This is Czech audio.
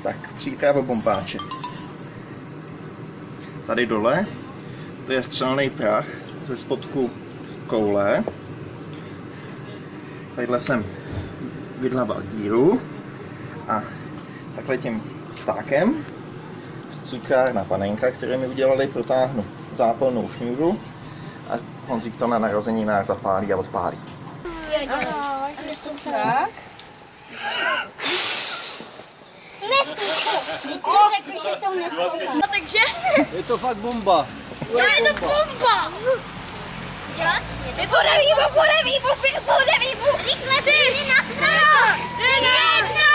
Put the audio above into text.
Tak, příprava bombáče. Tady dole to je střelný prach ze spodku koule. Tadyhle jsem vydlaval díru a takhle tím ptákem z cukrárna Panenka, které mi udělali, protáhnu zápalnou šňůru a Honzík to na narozeninách zapálí a odpálí. Tak. No takže Je to fakt bomba. je to bomba! Bude výbuch! Rychle, na stranu! 1!